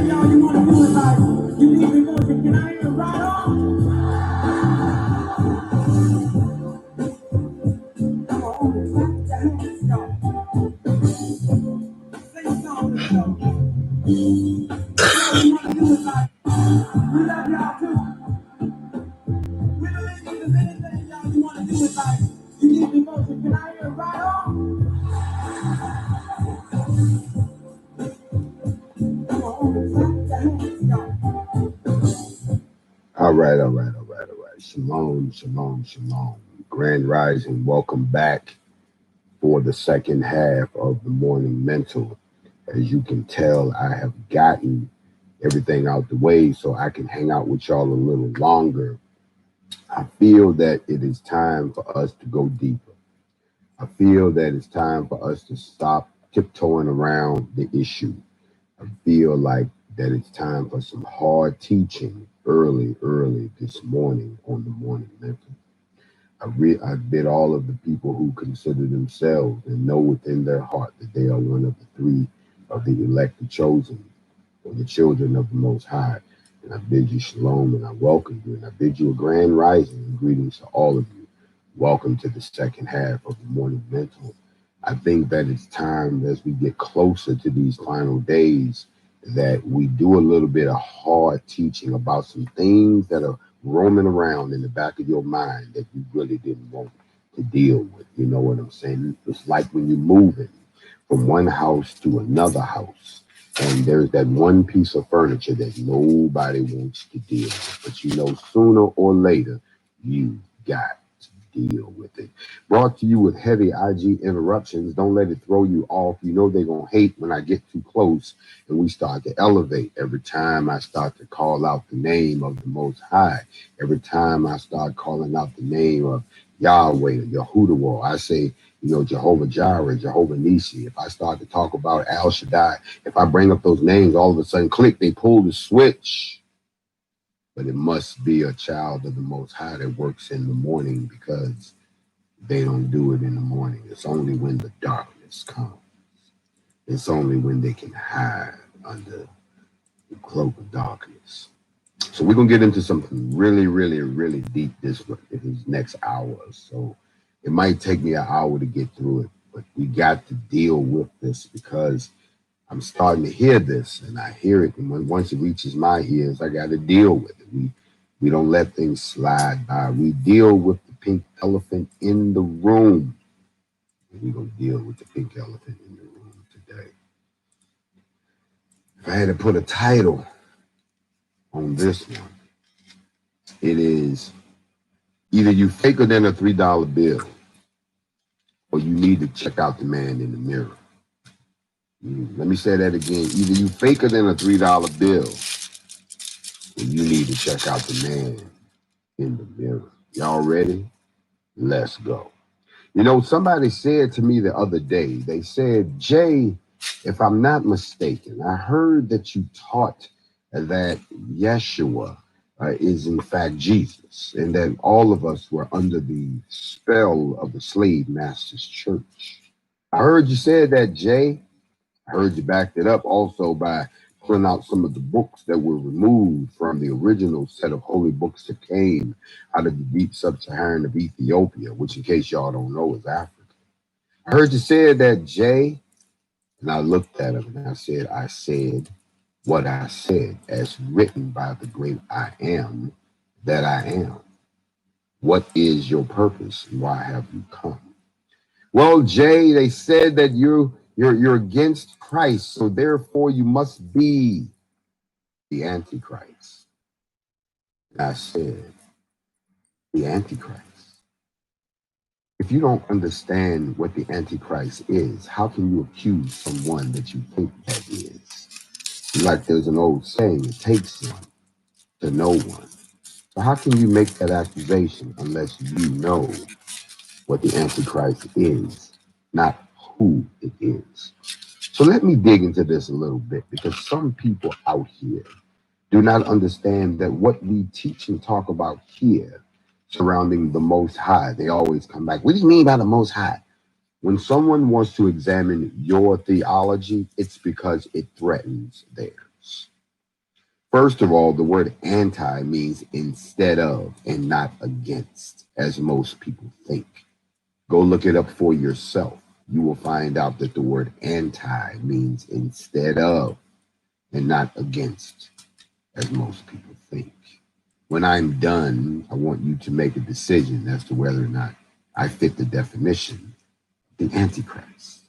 y'all, you want to do it like you need emotion. Can I hear it right on? Come on, clap your hands, y'all. Sing a song with y'all. Y'all, you want to do it like we love y'all too. We believe there's anything, y'all, you want to do it like you need emotion. Can I hear it right on? Come on, clap your hands, y'all. All right, all right, all right, all right. Shalom, shalom, shalom. Grand Rising, welcome back for the second half of the morning mental. As you can tell, I have gotten everything out the way so I can hang out with y'all a little longer. I feel that it is time for us to go deeper. I feel that it's time for us to stop tiptoeing around the issue. I feel like that it's time for some hard teaching early this morning on the morning mental. I bid all of the people who consider themselves and know within their heart that they are one of the three of the elected chosen, or the children of the Most High. And I bid you shalom and I welcome you and I bid you a grand rising and greetings to all of you. Welcome to the second half of the morning mental. I think that it's time as we get closer to these final days that we do a little bit of hard teaching about some things that are roaming around in the back of your mind that you really didn't want to deal with. You know what I'm saying? It's like when you're moving from one house to another house, and there's that one piece of furniture that nobody wants to deal with. But you know, sooner or later, you got to deal with it. Brought to you with heavy IG interruptions. Don't let it throw you off. You know they're going to hate when I get too close and we start to elevate. Every time I start to call out the name of the Most High, every time I start calling out the name of Yahweh or Yahuwah, I say, you know, Jehovah Jireh, Jehovah Nisi. If I start to talk about Al Shaddai, if I bring up those names, all of a sudden, click, they pull the switch. But it must be a child of the Most High that works in the morning, because they don't do it in the morning. It's only when the darkness comes. It's only when they can hide under the cloak of darkness. So we're going to get into something really deep this next hour or so. It might take me an hour to get through it, but we got to deal with this because I'm starting to hear this, and I hear it, and once it reaches my ears, I got to deal with it. We don't let things slide by. We deal with the pink elephant in the room, and we're going to deal with the pink elephant in the room today. If I had to put a title on this one, it is either you faker than a $3 bill, or you need to check out the man in the mirror. Let me say that again. Either you faker than a $3 bill, or you need to check out the man in the mirror. Y'all ready? Let's go. You know, somebody said to me the other day, they said, Jay, if I'm not mistaken, I heard that you taught that Yeshua is in fact Jesus, and that all of us were under the spell of the slave master's church. I heard you said that, Jay. I heard you backed it up also by pulling out some of the books that were removed from the original set of holy books that came out of the deep sub-Saharan of Ethiopia, which, in case y'all don't know, is Africa. I heard you say that, Jay, and I looked at him and I said what I said, as written by the great I am that I am. What is your purpose and why have you come? Well, Jay, they said that you're against Christ, so therefore you must be the Antichrist. And I said, the Antichrist. If you don't understand what the Antichrist is, how can you accuse someone that you think that is? Like there's an old saying, it takes one to know one. So how can you make that accusation unless you know what the Antichrist is, not who it is? So let me dig into this a little bit, because some people out here do not understand that what we teach and talk about here surrounding the Most High, they always come back, what do you mean by the Most High? When someone wants to examine your theology, it's because it threatens theirs. First of all, the word anti means instead of and not against, as most people think. Go look it up for yourself. You will find out that the word anti means instead of and not against, as most people think. When I'm done, I want you to make a decision as to whether or not I fit the definition of the Antichrist.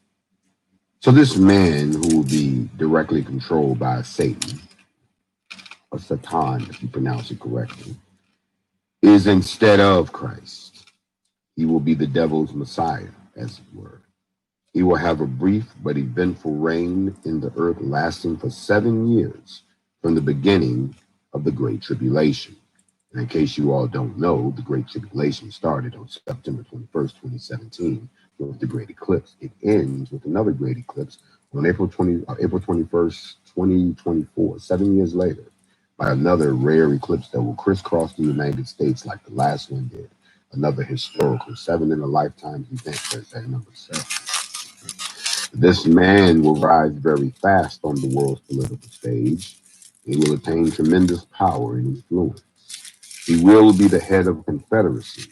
So, this man who will be directly controlled by Satan, or Satan, if you pronounce it correctly, is instead of Christ. He will be the devil's Messiah, as it were. He will have a brief but eventful reign in the earth lasting for 7 years from the beginning of the Great Tribulation. And in case you all don't know, the Great Tribulation started on September 21st, 2017, with the Great Eclipse. It ends with another Great Eclipse on April 21st, 2024, 7 years later, by another rare eclipse that will crisscross the United States like the last one did. Another historical 7 in a lifetime event, as that number says. This man will rise very fast on the world's political stage. He will attain tremendous power and influence. He will be the head of a confederacy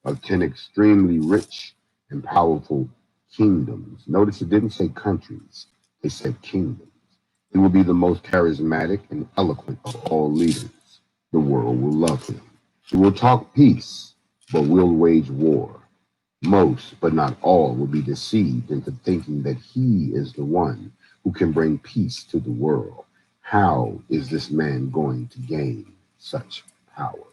of 10 extremely rich and powerful kingdoms. Notice it didn't say countries, it said kingdoms. He will be the most charismatic and eloquent of all leaders. The world will love him. He will talk peace, but will wage war. Most, but not all, will be deceived into thinking that he is the one who can bring peace to the world. How is this man going to gain such power?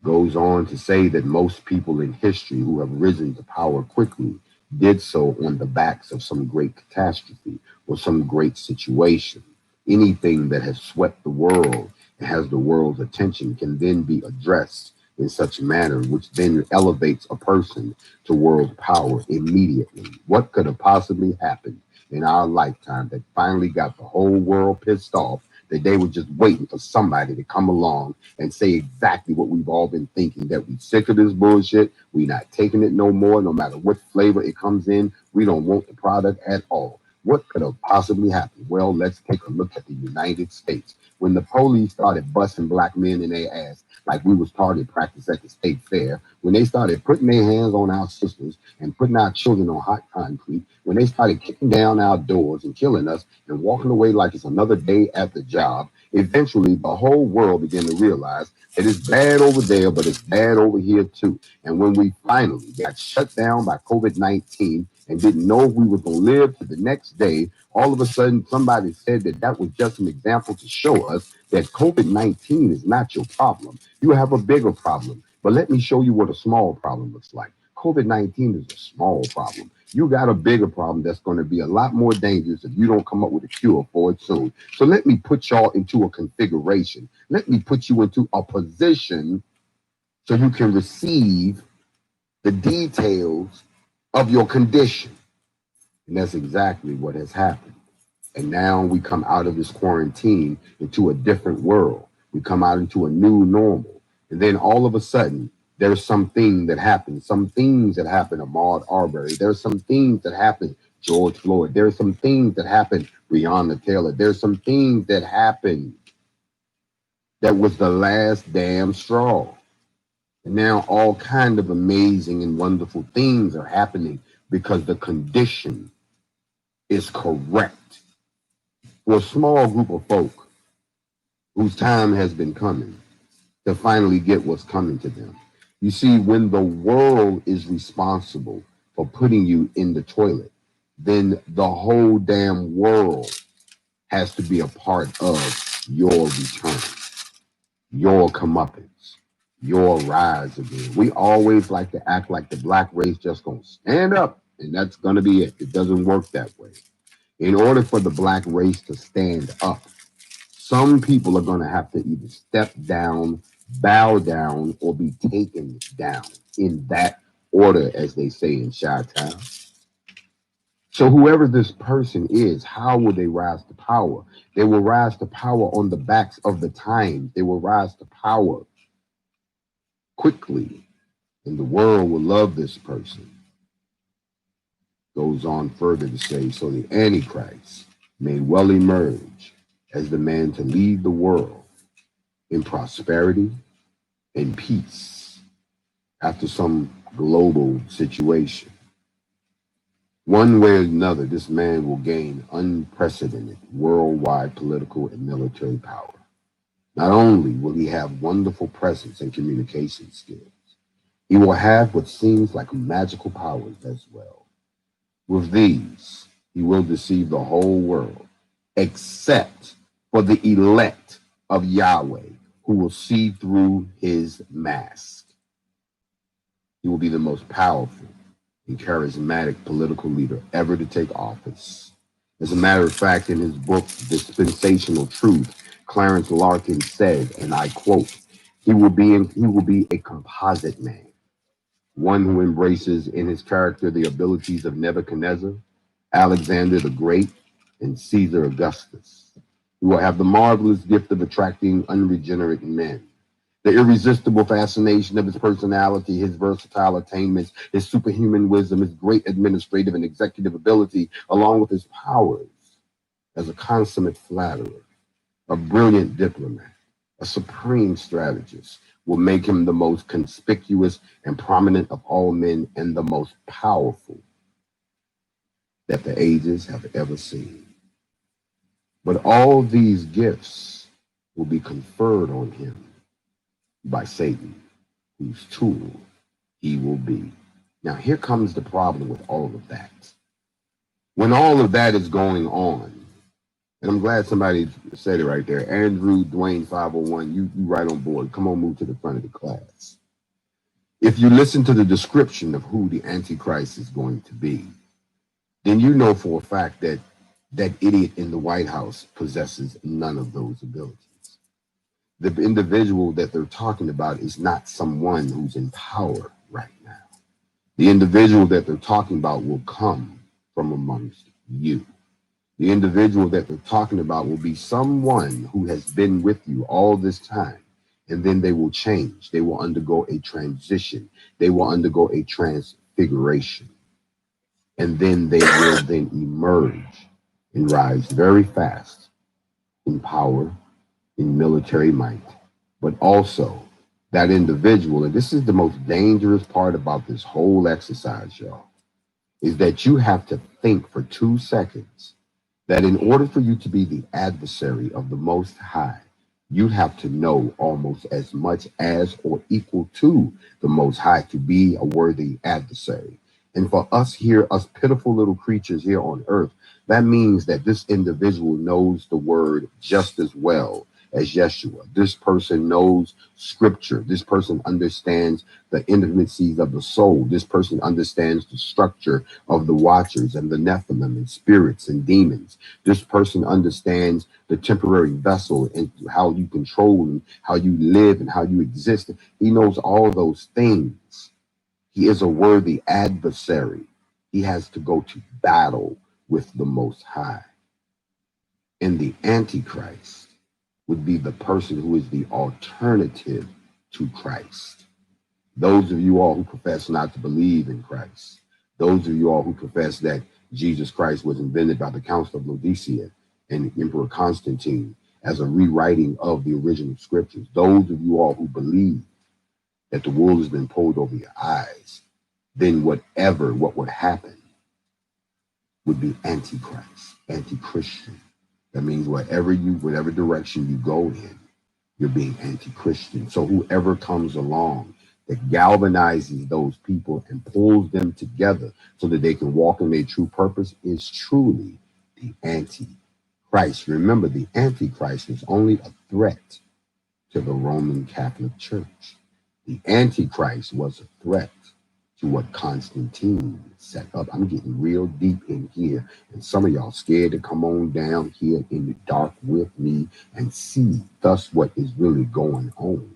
Goes on to say that most people in history who have risen to power quickly did so on the backs of some great catastrophe or some great situation. Anything that has swept the world and has the world's attention can then be addressed in such a manner, which then elevates a person to world power immediately. What could have possibly happened in our lifetime that finally got the whole world pissed off that they were just waiting for somebody to come along and say exactly what we've all been thinking, that we sick of this bullshit, we not taking it no more, no matter what flavor it comes in, we don't want the product at all. What could have possibly happened? Well, let's take a look at the United States. When the police started busting black men in their ass like we was target practice at the state fair, when they started putting their hands on our sisters and putting our children on hot concrete, when they started kicking down our doors and killing us and walking away like it's another day at the job, eventually the whole world began to realize that it's bad over there, but it's bad over here too. And when we finally got shut down by COVID-19 and didn't know if we were going to live to the next day, all of a sudden somebody said that that was just an example to show us that COVID-19 is not your problem. You have a bigger problem. But let me show you what a small problem looks like. COVID-19 is a small problem. You got a bigger problem that's going to be a lot more dangerous if you don't come up with a cure for it soon. So let me put y'all into a configuration. Let me put you into a position so you can receive the details of your condition. And that's exactly what has happened. And now we come out of this quarantine into a different world. We come out into a new normal. And then all of a sudden, there's something that happens, some things that happen to Ahmaud Arbery. There's some things that happen George Floyd. There's some things that happen Breonna Taylor. There's some things that happened that was the last damn straw. And now all kind of amazing and wonderful things are happening because the condition is correct for a small group of folk whose time has been coming to finally get what's coming to them. You see, when the world is responsible for putting you in the toilet, then the whole damn world has to be a part of your return, your comeuppance, your rise again. We always like to act like the black race just gonna stand up and that's gonna be it. It doesn't work that way. In order for the black race to stand up, some people are going to have to either step down, bow down, or be taken down in that order, as they say in Chi-Town. So whoever this person is, how will they rise to power? They will rise to power on the backs of the times. They will rise to power quickly, and the world will love this person. Goes on further to say, so the Antichrist may well emerge as the man to lead the world in prosperity and peace after some global situation. One way or another, this man will gain unprecedented worldwide political and military power. Not only will he have wonderful presence and communication skills, he will have what seems like magical powers as well. With these, he will deceive the whole world, except for the elect of Yahweh, who will see through his mask. He will be the most powerful and charismatic political leader ever to take office. As a matter of fact, in his book, Dispensational Truth, Clarence Larkin said, and I quote, he will be a composite man, one who embraces in his character the abilities of Nebuchadnezzar, Alexander the Great, and Caesar Augustus. He will have the marvelous gift of attracting unregenerate men, the irresistible fascination of his personality, his versatile attainments, his superhuman wisdom, his great administrative and executive ability, along with his powers as a consummate flatterer, a brilliant diplomat, a supreme strategist, will make him the most conspicuous and prominent of all men and the most powerful that the ages have ever seen. But all these gifts will be conferred on him by Satan, whose tool he will be. Now, here comes the problem with all of that. When all of that is going on, and I'm glad somebody said it right there, Andrew Dwayne 501, you right on board. Come on, move to the front of the class. If you listen to the description of who the Antichrist is going to be, then you know for a fact that that idiot in the White House possesses none of those abilities. The individual that they're talking about is not someone who's in power right now. The individual that they're talking about will come from amongst you. The individual that they're talking about will be someone who has been with you all this time, and then they will change. They will undergo a transition. They will undergo a transfiguration. And then they will then emerge and rise very fast in power, in military might, but also that individual, and this is the most dangerous part about this whole exercise, y'all, is that you have to think for 2 seconds that in order for you to be the adversary of the Most High, you have to know almost as much as or equal to the Most High to be a worthy adversary. And for us here, us pitiful little creatures here on earth, that means that this individual knows the word just as well as Yeshua. This person knows scripture. This person understands the intimacies of the soul. This person understands the structure of the watchers and the Nephilim and spirits and demons. This person understands the temporary vessel and how you control and how you live and how you exist. He knows all those things. He is a worthy adversary. He has to go to battle with the Most High. And the Antichrist would be the person who is the alternative to Christ. Those of you all who profess not to believe in Christ, those of you all who profess that Jesus Christ was invented by the Council of Laodicea and Emperor Constantine as a rewriting of the original scriptures, those of you all who believe that the wool has been pulled over your eyes, then what would happen would be antichrist, anti-Christian. That means whatever direction you go in, you're being anti-Christian. So whoever comes along that galvanizes those people and pulls them together so that they can walk in their true purpose is truly the antichrist. Remember, the antichrist is only a threat to the Roman Catholic Church. The Antichrist was a threat to what Constantine set up. I'm getting real deep in here, and some of y'all scared to come on down here in the dark with me and see thus what is really going on.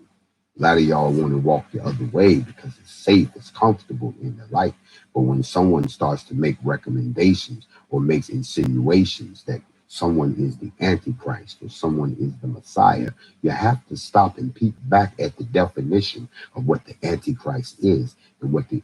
A lot of y'all want to walk the other way because it's safe, it's comfortable in their life. But when someone starts to make recommendations or makes insinuations that someone is the Antichrist or someone is the Messiah, you have to stop and peek back at the definition of what the Antichrist is and what the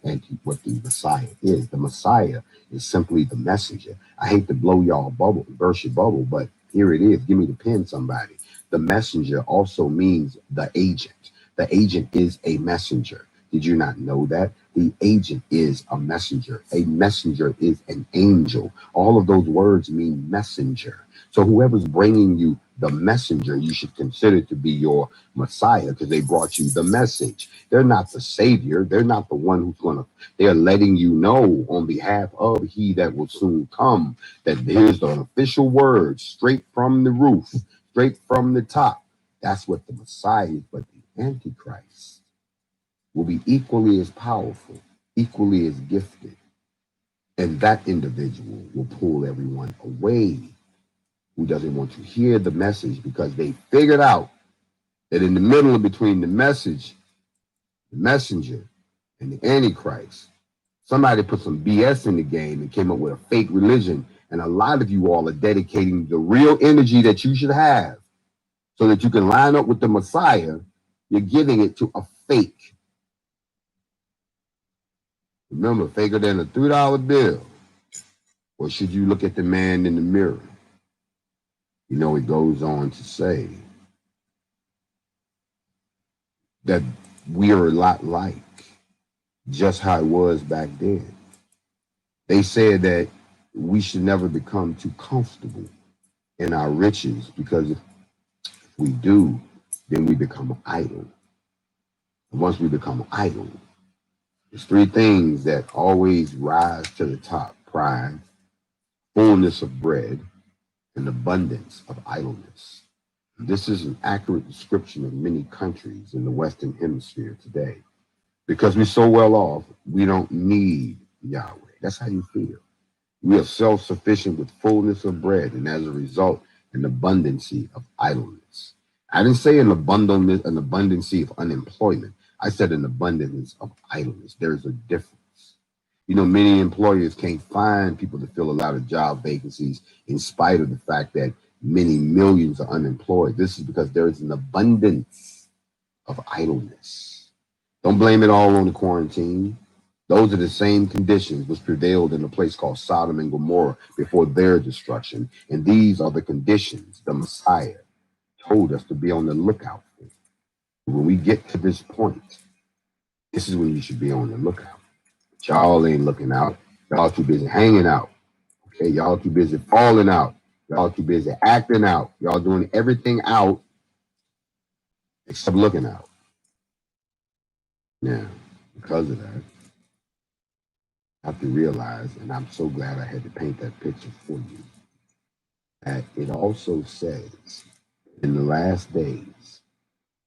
Messiah is. The Messiah is simply the messenger. I hate to blow y'all bubble, burst your bubble, but Here it is. Give me the pen, somebody. The messenger also means the agent. The agent is a messenger. Did you not know that? The agent is a messenger. A messenger is an angel. All of those words mean messenger. So whoever's bringing you the messenger, you should consider to be your Messiah because they brought you the message. They're not the savior. They're not the one who's going to, they're letting you know on behalf of he that will soon come that here's the official word straight from the roof, straight from the top. That's what the Messiah is. But the Antichrist will be equally as powerful, equally as gifted. And that individual will pull everyone away who doesn't want to hear the message because they figured out that in the middle of between the message, the messenger, and the Antichrist, somebody put some BS in the game and came up with a fake religion. And a lot of you all are dedicating the real energy that you should have so that you can line up with the Messiah. You're giving it to a fake. Remember, faker than a $3 bill. Or should you look at the man in the mirror? You know, it goes on to say that we are a lot like just how it was back then. They said that we should never become too comfortable in our riches because if we do, then we become idle. And once we become idle, there's three things that always rise to the top: pride, fullness of bread, and abundance of idleness. This is an accurate description of many countries in the Western Hemisphere today. Because we're so well off, we don't need Yahweh. That's how you feel. We are self-sufficient with fullness of bread, and as a result, an abundancy of idleness. I didn't say an abundancy of unemployment. I said an abundance of idleness. There's a difference. You know, many employers can't find people to fill a lot of job vacancies in spite of the fact that many millions are unemployed. This is because there is an abundance of idleness. Don't blame it all on the quarantine. Those are the same conditions which prevailed in a place called Sodom and Gomorrah before their destruction. And these are the conditions the Messiah told us to be on the lookout for. When we get to this point, this is when you should be on the lookout. But y'all ain't looking out. Y'all too busy hanging out. Okay, y'all too busy falling out. Y'all too busy acting out. Y'all doing everything out except looking out. Now, because of that, I have to realize, and I'm so glad I had to paint that picture for you, that it also says in the last days,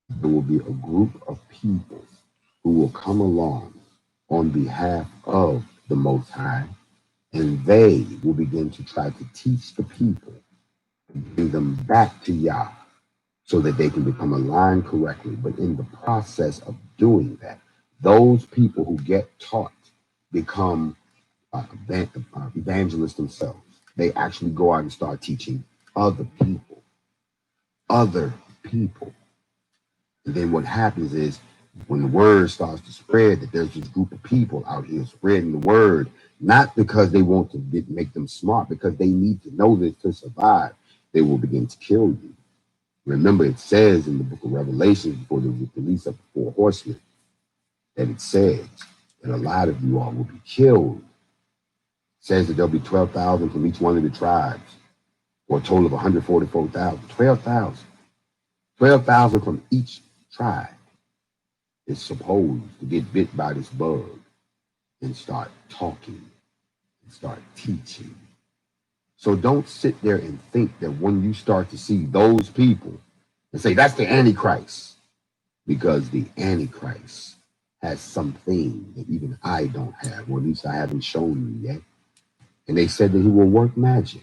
there will be a group of people who will come along on behalf of the Most High, and they will begin to try to teach the people and bring them back to Yah so that they can become aligned correctly. But in the process of doing that, those people who get taught become evangelists themselves. They actually go out and start teaching other people. Other people. And then what happens is when the word starts to spread that there's this group of people out here spreading the word, not because they want to make them smart, because they need to know this to survive, they will begin to kill you. Remember, it says in the book of Revelation, before the release of the four horsemen, that it says that a lot of you all will be killed. It says that there'll be 12,000 from each one of the tribes, or a total of 144,000. 12,000. 12,000 from each tribe is supposed to get bit by this bug and start talking and start teaching. So don't sit there and think that when you start to see those people and say, that's the Antichrist, because the Antichrist has something that even I don't have, or at least I haven't shown you yet. And they said that he will work magic.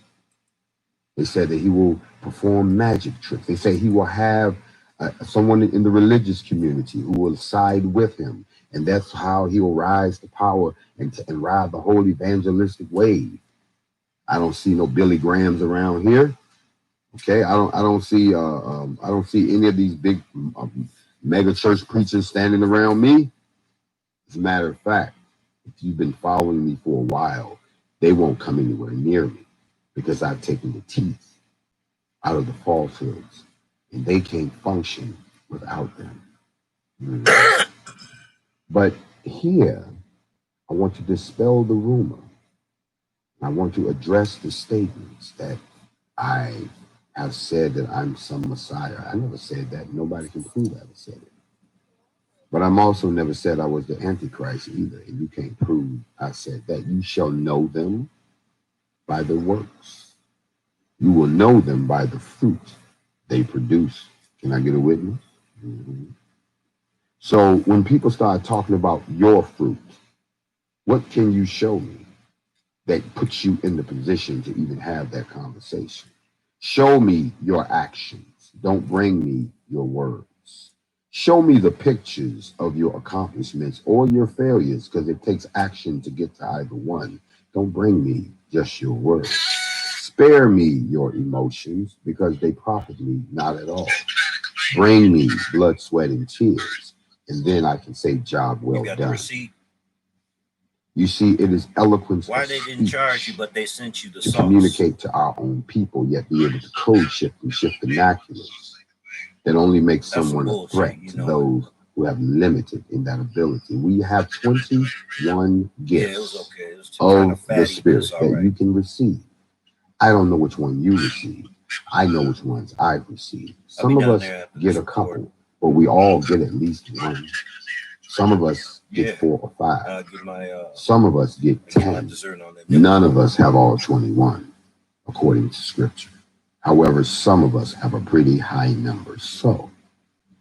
They said that he will perform magic tricks. They say he will have someone in the religious community who will side with him. And that's how he will rise to power and ride the whole evangelistic wave. I don't see no Billy Grahams around here. Okay, I don't see any of these big mega church preachers standing around me. As a matter of fact, if you've been following me for a while, they won't come anywhere near me because I've taken the teeth out of the falsehoods, and they can't function without them. Mhm. But here, I want to dispel the rumor. I want to address the statements that I have said that I'm some Messiah. I never said that. Nobody can prove I ever said it. But I'm also never said I was the Antichrist either, and you can't prove I said that. You shall know them by the works. You will know them by the fruit they produce. Can I get a witness? Mhm. So when people start talking about your fruit, what can you show me that puts you in the position to even have that conversation? Show me your actions. Don't bring me your words. Show me the pictures of your accomplishments or your failures, because it takes action to get to either one. Don't bring me just your words. Spare me your emotions, because they profit me not at all. Bring me blood, sweat, and tears, and then I can say, job well You got the done. receipt. You see, it is eloquence Why of they didn't speech charge you, but they sent you the to sauce? communicate to our own people, yet be able to code shift and shift vernaculars that only makes That's some someone a bullshit, threat you to know. those who have limited in that ability. We have 21 Yeah, it was gifts okay. It was kind of of the fatty, but Spirit it's all that right. you can receive. I don't know which one you receive. I know which ones I've received. I'll be Some of down us there after get this a report. couple, but we all get at least one. Some of us get Yeah, 4 or 5. I'll get my Some of us get I have 10. dessert on that. None of us have all 21, according to Scripture. However, some of us have a pretty high number. So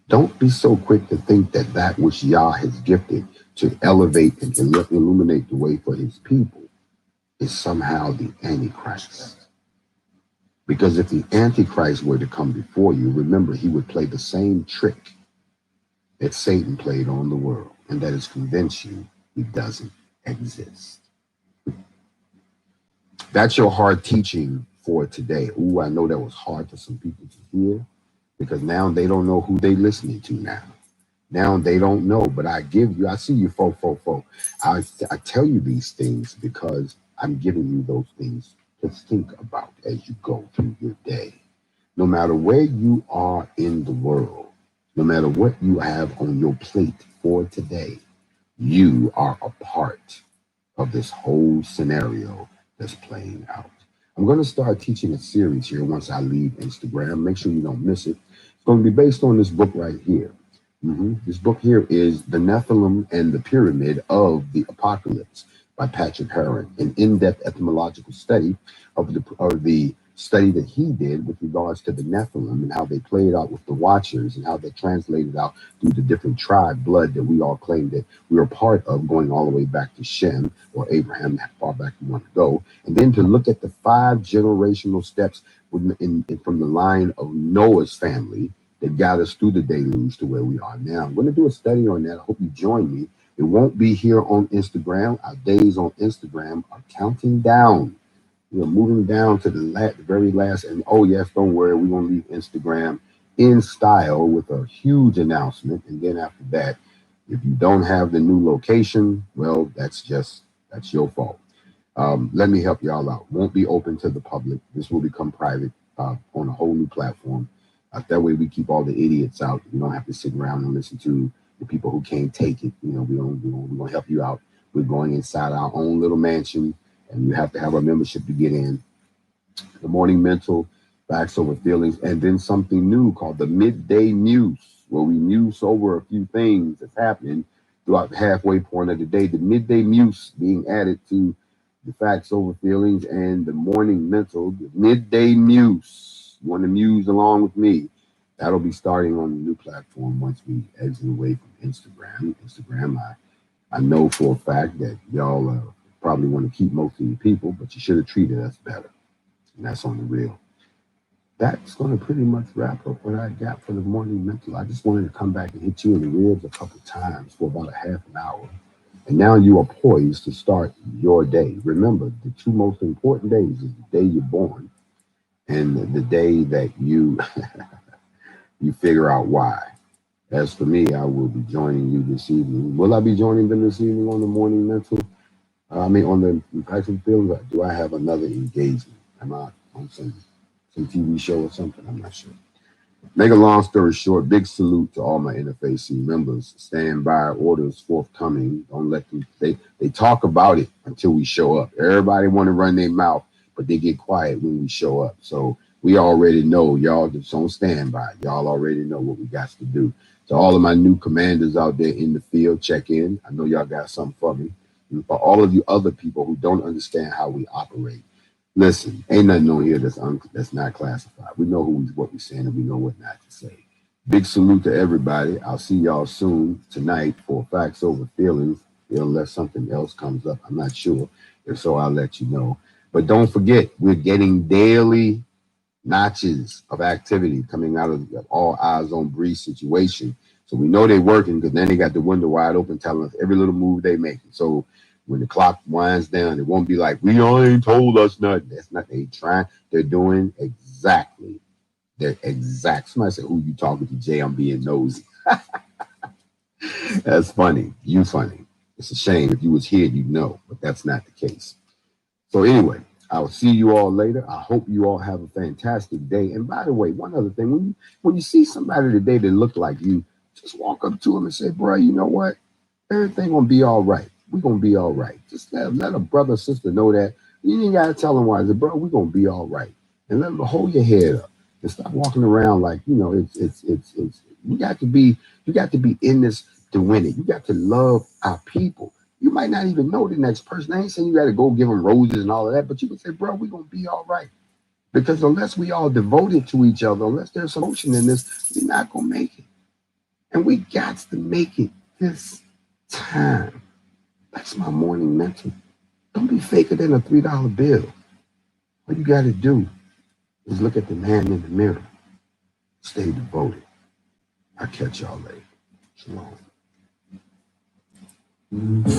don't be so quick to think that that which Yah has gifted to elevate and illuminate the way for his people is somehow the Antichrist. Because if the Antichrist were to come before you, remember, he would play the same trick that Satan played on the world, and that is convince you he doesn't exist. That's your hard teaching for today. Ooh, I know that was hard for some people to hear, because now they don't know who they listening to now. Now they don't know, but I see you, folk. I tell you these things because I'm giving you those things to think about as you go through your day. No matter where you are in the world, no matter what you have on your plate for today, you are a part of this whole scenario that's playing out. I'm going to start teaching a series here once I leave Instagram. Make sure you don't miss it. It's going to be based on this book right here. This book here is The Nephilim and the Pyramid of the Apocalypse by Patrick Heron, an in-depth etymological study of the study that he did with regards to the Nephilim and how they played out with the Watchers and how they translated out through the different tribe blood that we all claim that we are part of, going all the way back to Shem or Abraham, how far back you want to go, and then to look at the 5 generational steps from the line of Noah's family that got us through the deluge to where we are now. I'm going to do a study on that. I hope you join me. It won't be here on Instagram. Our days on Instagram are counting down. We're moving down to the very last. And oh, yes, don't worry. We're going to leave Instagram in style with a huge announcement. And then after that, if you don't have the new location, well, that's your fault. Let me help y'all out. Won't be open to the public. This will become private on a whole new platform. That way we keep all the idiots out. You don't have to sit around and listen to the people who can't take it. You know, we're going to help you out. We're going inside our own little mansion, and you have to have a membership to get in. The morning mental, facts over feelings, and then something new called the midday muse, where we muse over a few things that's happening throughout the halfway point of the day. The midday muse being added to the facts over feelings and the morning mental, the midday muse. You want to muse along with me? That'll be starting on the new platform once we exit away from Instagram. I know for a fact that y'all probably want to keep most of your people, but you should have treated us better. And that's on the real. That's going to pretty much wrap up what I got for the morning mental. I just wanted to come back and hit you in the ribs a couple times for about a half an hour. And now you are poised to start your day. Remember, the 2 most important days is the day you're born and the day that you you figure out why. As for me, I will be joining you this evening. Will I be joining them this evening on the morning mental? On the Patrick Field? Do I have another engagement? Am I on some some TV show or something. I'm not sure. Make a long story short, big salute to all my NFAC members. Stand by, orders forthcoming. Don't let them. They talk about it until we show up. Everybody want to run their mouth, but they get quiet when we show up. So we already know, y'all just on standby. Y'all already know what we got to do. To all of my new commanders out there in the field, check in. I know y'all got something for me. And for all of you other people who don't understand how we operate, listen, ain't nothing on here that's not classified. We know what we're saying and we know what not to say. Big salute to everybody. I'll see y'all soon tonight for Facts Over Feelings, unless something else comes up. I'm not sure. If so, I'll let you know. But don't forget, we're getting daily notches of activity coming out of the all eyes on Bree situation. So we know they're working because then they got the window wide open telling us every little move they make. So when the clock winds down, it won't be like, we ain't told us nothing. That's not, they trying, they're doing exactly. They're exact. Somebody said, who you talking to, Jay? I'm being nosy. That's funny. You funny. It's a shame. If you was here, you'd know, but that's not the case. So anyway, I'll see you all later. I hope you all have a fantastic day. And by the way, one other thing, when you see somebody today that look like you, just walk up to them and say, bro, you know what? Everything gonna be all right. We're gonna be all right. Just let a brother or sister know that. You ain't gotta tell them why. Say, bro, we're gonna be all right. And let them hold your head up and stop walking around like, it's you got to be in this to win it. You got to love our people. You might not even know the next person. I ain't saying you got to go give them roses and all of that, but you can say, bro, we're going to be all right. Because unless we all devoted to each other, unless there's some emotion in this, we're not going to make it. And we got to make it this time. That's my morning mental. Don't be faker than a $3 bill. What you got to do is look at the man in the mirror. Stay devoted. I'll catch y'all later. Shalom. Mm-hmm.